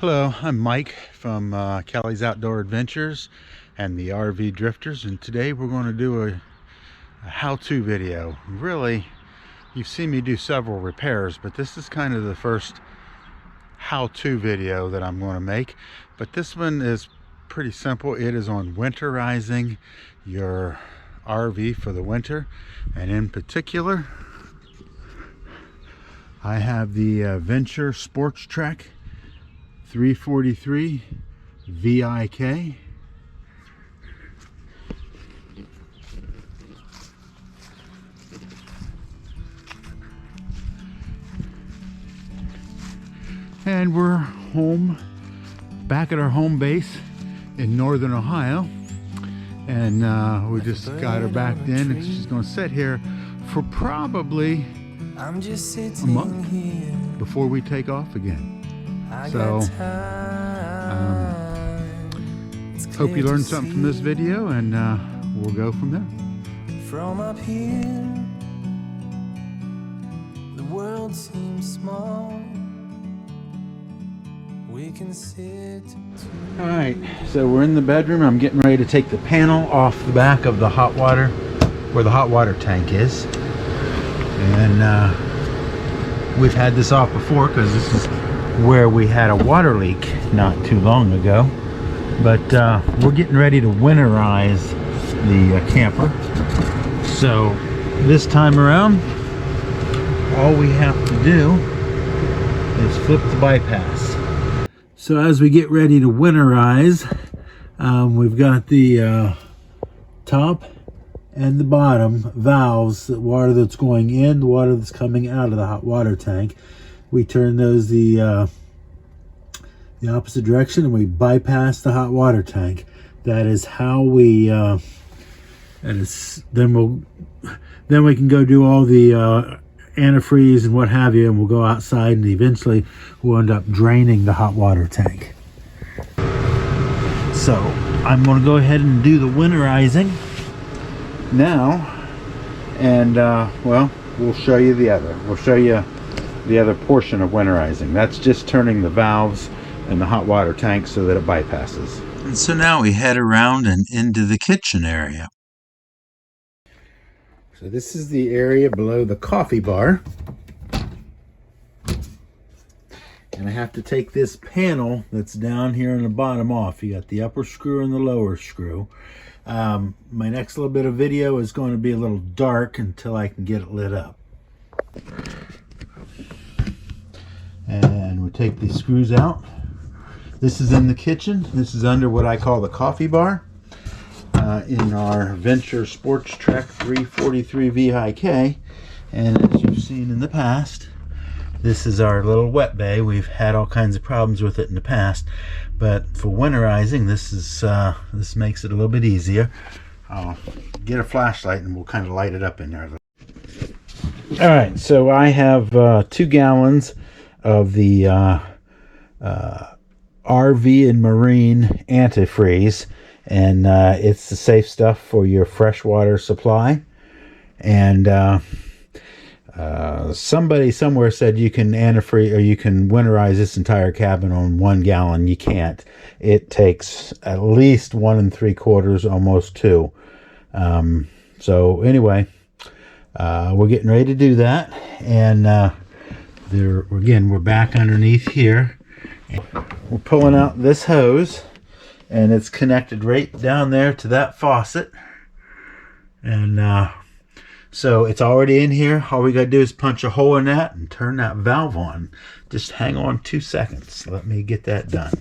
Hello, I'm Mike from Kelley's Outdoor Adventures and the RV Drifters, and today we're going to do a how-to video. Really, you've seen me do several repairs, but this is kind of the first how-to video that I'm going to make. But this one is pretty simple. It is on winterizing your RV for the winter, and in particular I have the Venture Sports Trek 343 VIK. And we're home, back at our home base in northern Ohio, and we just got her backed in, and she's going to sit here for probably a month before we take off again. So hope you learned something from this video, and we'll go from there. From up here, the world seems small. We can sit. All right, so we're in the bedroom. I'm getting ready to take the panel off the back of the hot water, where the hot water tank is, and we've had this off before because this is where we had a water leak not too long ago. But we're getting ready to winterize the camper. So this time around, all we have to do is flip the bypass. So as we get ready to winterize, we've got the top and the bottom valves, the water that's going in, the water that's coming out of the hot water tank. We turn those the opposite direction, and we bypass the hot water tank. That is how we then we can go do all the antifreeze and what have you, and we'll go outside, and eventually we'll end up draining the hot water tank. So I'm going to go ahead and do the winterizing now, and well, we'll show you the other. We'll show you the other portion of winterizing. That's just turning the valves in the hot water tank so that it bypasses. And so now we head around and into the kitchen area. So this is the area below the coffee bar. And I have to take this panel that's down here on the bottom off. You got the upper screw and the lower screw. My next little bit of video is going to be a little dark until I can get it lit up. And we take these screws out. This is in the kitchen. This is under what I call the coffee bar in our Venture Sports Trek 343 VIK. And as you've seen in the past, this is our little wet bay. We've had all kinds of problems with it in the past, but for winterizing, this makes it a little bit easier. I'll get a flashlight and we'll kind of light it up in there. All right, so I have 2 gallons of the RV and Marine antifreeze, and it's the safe stuff for your freshwater supply. And somebody somewhere said you can antifreeze, or you can winterize this entire cabin on 1 gallon. You can't. It takes at least 1 3/4, almost 2. So anyway, we're getting ready to do that, and we're back underneath here. We're pulling out this hose, and it's connected right down there to that faucet, and so it's already in here. All we got to do is punch a hole in that and turn that valve on. Just hang on 2 seconds. Let me get that done.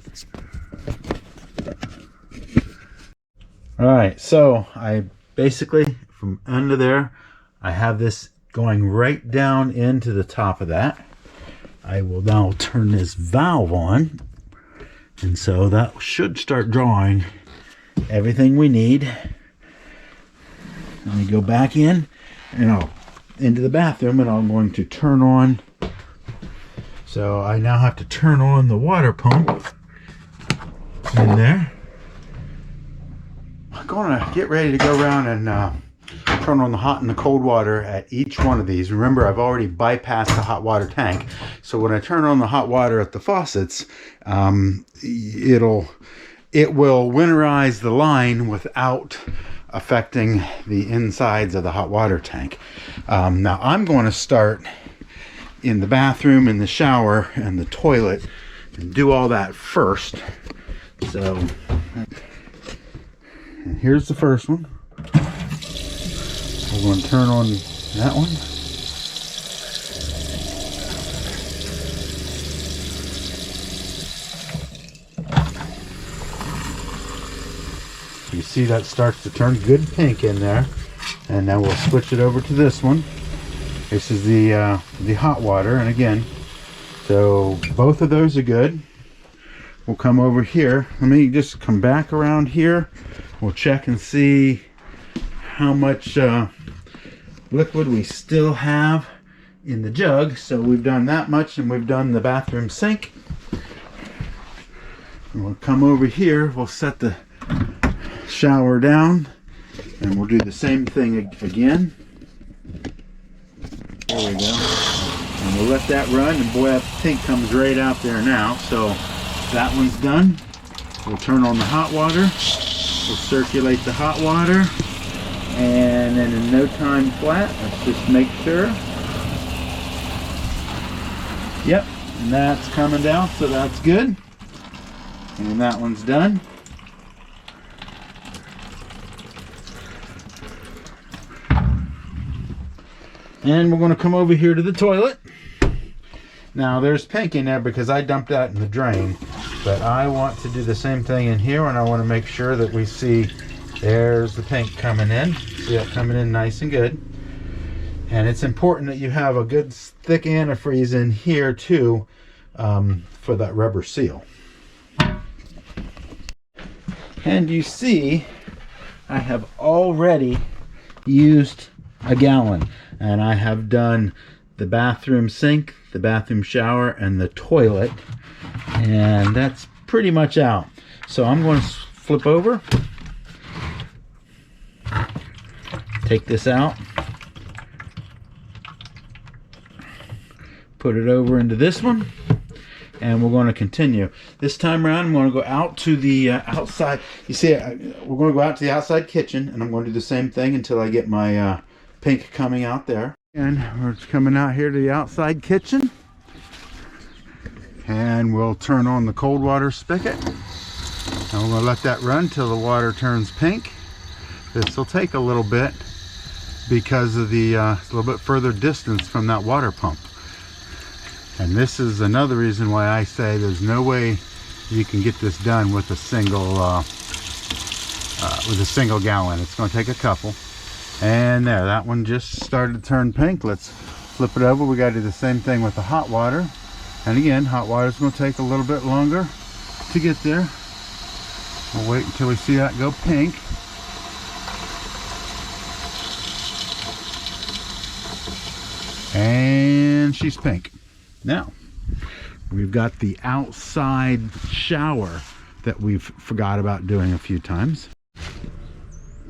All right, so I basically, from under there, I have this going right down into the top of that. I will now turn this valve on, and so that should start drawing everything we need. Let me go back in, and into the bathroom, and I'm going to turn on. So I now have to turn on the water pump in there. I'm going to get ready to go around and turn on the hot and the cold water at each one of these. Remember, I've already bypassed the hot water tank. So when I turn on the hot water at the faucets, it will winterize the line without affecting the insides of the hot water tank. Now I'm going to start in the bathroom and the shower and the toilet and do all that first. So and here's the first one. We're going to turn on that one. You see that starts to turn good pink in there. And now we'll switch it over to this one. This is the hot water, and again, so both of those are good. We'll come over here. Let me just come back around here. We'll check and see how much liquid we still have in the jug. So we've done that much, and we've done the bathroom sink. And we'll come over here. We'll set the shower down, and we'll do the same thing again. There we go. And we'll let that run, and boy, that pink comes right out there now. So that one's done. We'll turn on the hot water. We'll circulate the hot water. And then in no time flat, let's just make sure. Yep, and that's coming down, so that's good. And that one's done. And we're going to come over here to the toilet. Now there's pink in there because I dumped that in the drain. But I want to do the same thing in here, and I want to make sure that we see there's the pink coming in. See that coming in nice and good. And it's important that you have a good thick antifreeze in here too, for that rubber seal. And you see I have already used a gallon, and I have done the bathroom sink, the bathroom shower, and the toilet, and that's pretty much out. So I'm going to flip over, take this out, put it over into this one, and we're going to continue. This time around, I'm going to go out to the outside. You see, we're going to go out to the outside kitchen, and I'm going to do the same thing until I get my pink coming out there. And we're coming out here to the outside kitchen, and we'll turn on the cold water spigot, and we're going to let that run till the water turns pink. This will take a little bit because of the a little bit further distance from that water pump. And this is another reason why I say there's no way you can get this done with a single gallon. It's going to take a couple. And there, that one just started to turn pink. Let's flip it over. We got to do the same thing with the hot water. And again, hot water is going to take a little bit longer to get there. We'll wait until we see that go pink. And she's pink. Now, we've got the outside shower that we've forgot about doing a few times.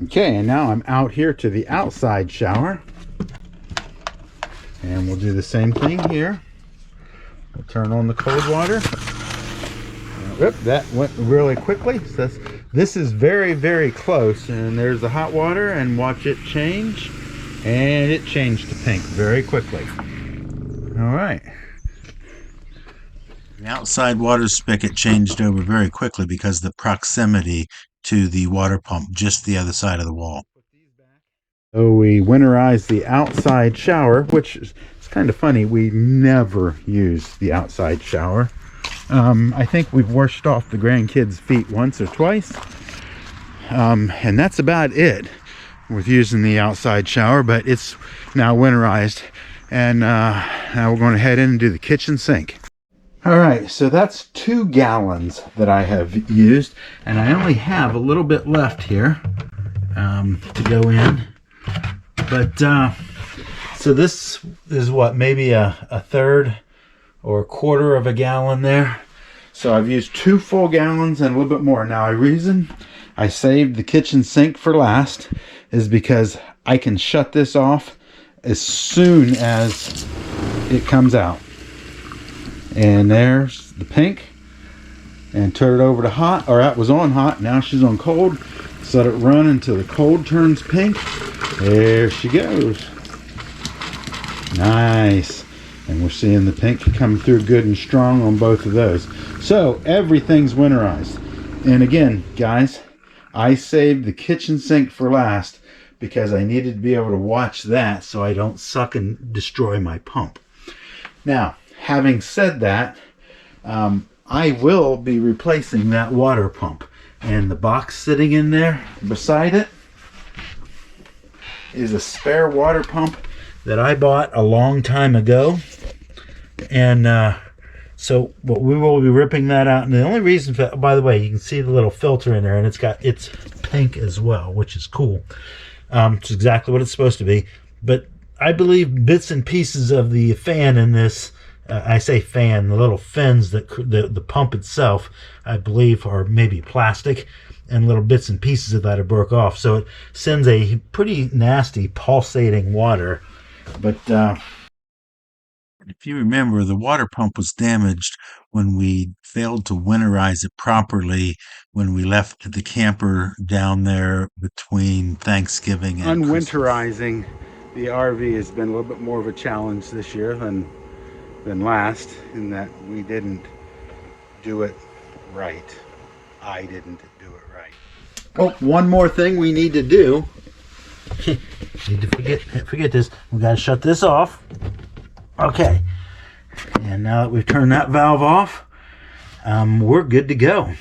Okay, and now I'm out here to the outside shower, and we'll do the same thing here. We'll turn on the cold water. Oop, that went really quickly. So this is very, very close, and there's the hot water, and watch it change, and it changed to pink very quickly. All right. The outside water spigot changed over very quickly because of the proximity to the water pump just the other side of the wall. So we winterized the outside shower, which is kind of funny. We never use the outside shower. I think we've washed off the grandkids' feet once or twice. And that's about it with using the outside shower, but it's now winterized. And now we're going to head in and do the kitchen sink. All right, so that's 2 gallons that I have used, and I only have a little bit left here to go in. But so this is what, maybe a third or a quarter of a gallon there. So I've used 2 full gallons and a little bit more. Now, the reason I saved the kitchen sink for last is because I can shut this off as soon as it comes out. And there's the pink. And turn it over to hot, or that was on hot, now she's on cold. Just let it run until the cold turns pink. There she goes. Nice. And we're seeing the pink come through good and strong on both of those. So everything's winterized. And again, guys, I saved the kitchen sink for last because I needed to be able to watch that so I don't suck and destroy my pump. Now, having said that, I will be replacing that water pump. And the box sitting in there beside it is a spare water pump that I bought a long time ago. And so we will be ripping that out. And the only reason for, by the way, you can see the little filter in there, and it's pink as well, which is cool. It's exactly what it's supposed to be. But I believe bits and pieces of the fan in this, I say fan, the little fins that the pump itself, I believe, are maybe plastic, and little bits and pieces of that are broke off. So it sends a pretty nasty pulsating water. But if you remember, the water pump was damaged when we failed to winterize it properly when we left the camper down there between Thanksgiving and Unwinterizing the RV has been a little bit more of a challenge this year than last, in that we didn't do it right. I didn't do it right. Oh, one more thing we need to do. Need to forget this. We got to shut this off. Okay. And now that we've turned that valve off, we're good to go.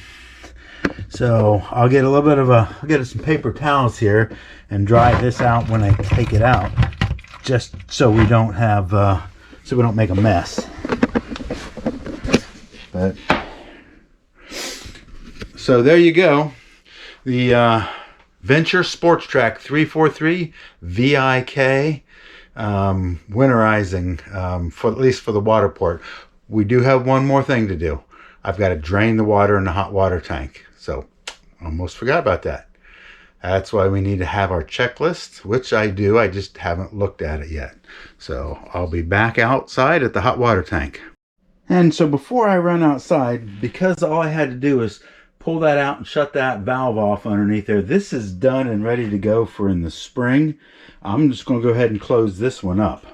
So I'll get a little bit of I'll get some paper towels here and dry this out when I take it out, just so we don't have so we don't make a mess. But so there you go, the Venture Sports Track 343 VIK winterizing, for at least for the water port. We do have one more thing to do. I've got to drain the water in the hot water tank. So almost forgot about that. That's why we need to have our checklist, which I do. I just haven't looked at it yet. So I'll be back outside at the hot water tank. And so before I run outside, because all I had to do is pull that out and shut that valve off underneath there, this is done and ready to go for in the spring. I'm just going to go ahead and close this one up.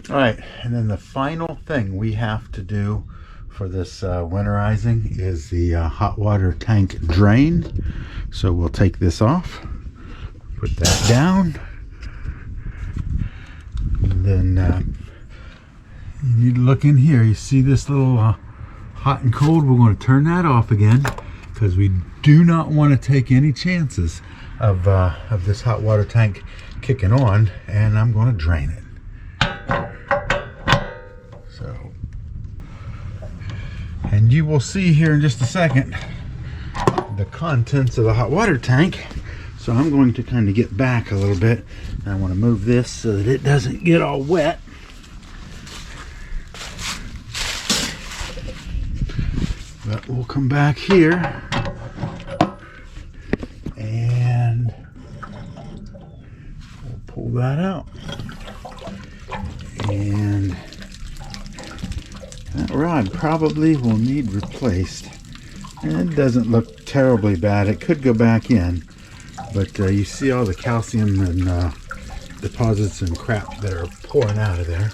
All right, and then the final thing we have to do for this winterizing is the hot water tank drain. So we'll take this off, put that down, and then you need to look in here. You see this little hot and cold? We're going to turn that off again because we do not want to take any chances of this hot water tank kicking on, and I'm going to drain it. So, and you will see here in just a second the contents of the hot water tank. So I'm going to kind of get back a little bit, and I want to move this so that it doesn't get all wet. But we'll come back here and we'll pull that out. And that rod probably will need replaced. And it doesn't look terribly bad. It could go back in, but you see all the calcium and deposits and crap that are pouring out of there.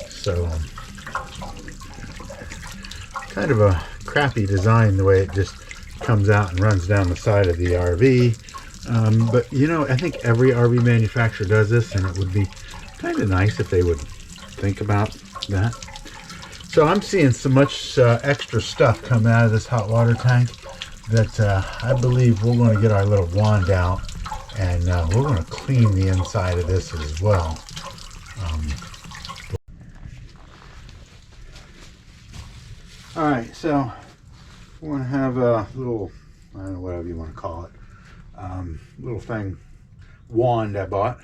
So kind of a crappy design, the way it just comes out and runs down the side of the RV. But you know, I think every RV manufacturer does this, and it would be kind of nice if they would think about that. So I'm seeing so much extra stuff come out of this hot water tank that I believe we're going to get our little wand out, and we're going to clean the inside of this as well. Alright, so we're going to have a little, I don't know, whatever you want to call it, little thing, wand I bought,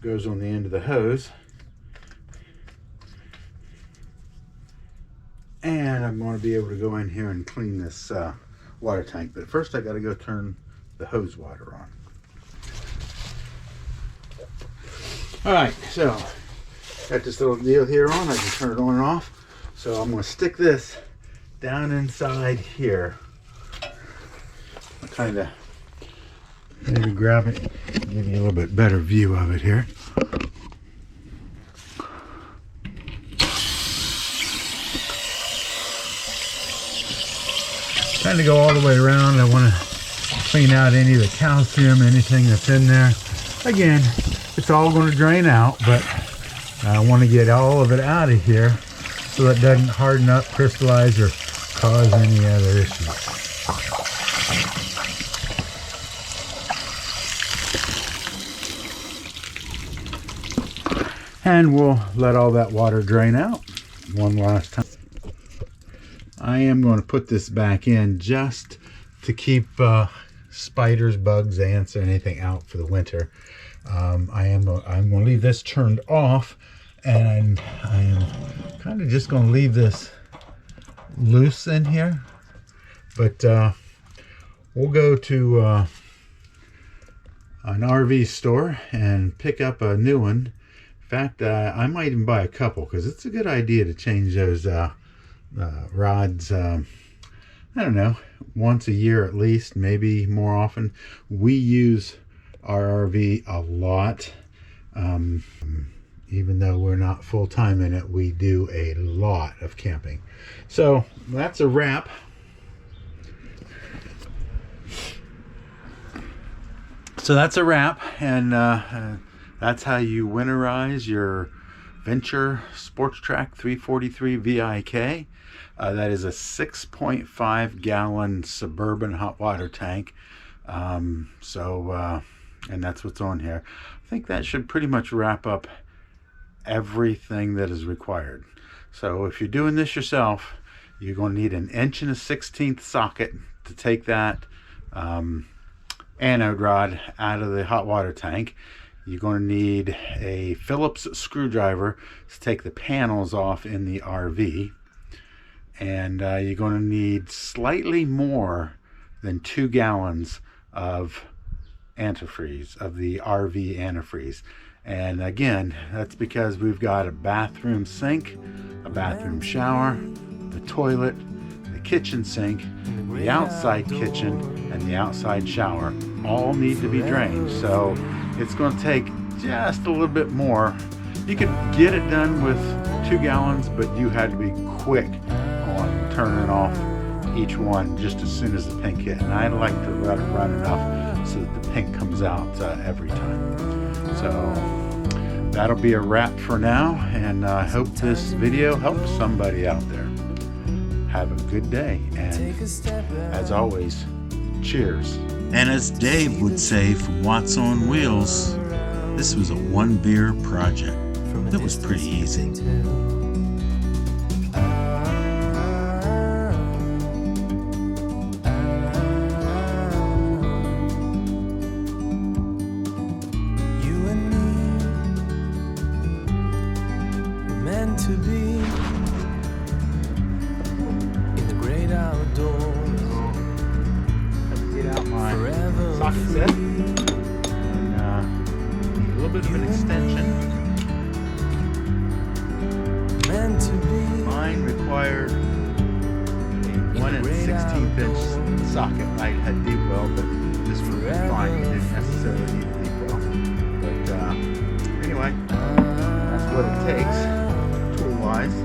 goes on the end of the hose. And I'm going to be able to go in here and clean this water tank. But first I got to go turn the hose water on. All right, so got this little deal here on. I can turn it on and off. So I'm going to stick this down inside here. I'll kind of maybe grab it, give you a little bit better view of it here. Kind of go all the way around. I want to clean out any of the calcium, anything that's in there. Again, it's all going to drain out, but I want to get all of it out of here so that it doesn't harden up, crystallize, or cause any other issues. And we'll let all that water drain out one last time. I am going to put this back in just to keep spiders, bugs, ants, or anything out for the winter. I'm going to leave this turned off, and I am kind of just going to leave this loose in here. But we'll go to an RV store and pick up a new one. In fact, I might even buy a couple, because it's a good idea to change those rods, I don't know, once a year at least, maybe more often. We use our RV a lot. Even though we're not full-time in it, we do a lot of camping. So that's a wrap. And that's how you winterize your Venture Sports Track 343 VIK. That is a 6.5 gallon Suburban hot water tank. And that's what's on here. I think that should pretty much wrap up everything that is required. So if you're doing this yourself, you're going to need an 1 1/16 socket to take that anode rod out of the hot water tank. You're going to need a Phillips screwdriver to take the panels off in the RV. And you're going to need slightly more than 2 gallons of antifreeze, of the RV antifreeze. And again, that's because we've got a bathroom sink, a bathroom shower, the toilet, the kitchen sink, the outside kitchen, and the outside shower all need to be drained. So it's going to take just a little bit more. You could get it done with 2 gallons, but you had to be quick on turning off each one just as soon as the pink hit. And I like to let it run enough so that the pink comes out every time. So that'll be a wrap for now, and I hope this video helps somebody out there. Have a good day, and as always, cheers. And as Dave would say from Watts on Wheels, this was a one beer project. It was pretty easy. To be in the great outdoors. Get out my socket set, and need a little bit of an extension. Meant to be. Mine required a 1 16" socket. I had deep well, but this would be fine. It didn't necessarily need a deep well. But anyway, that's what it takes. Wise.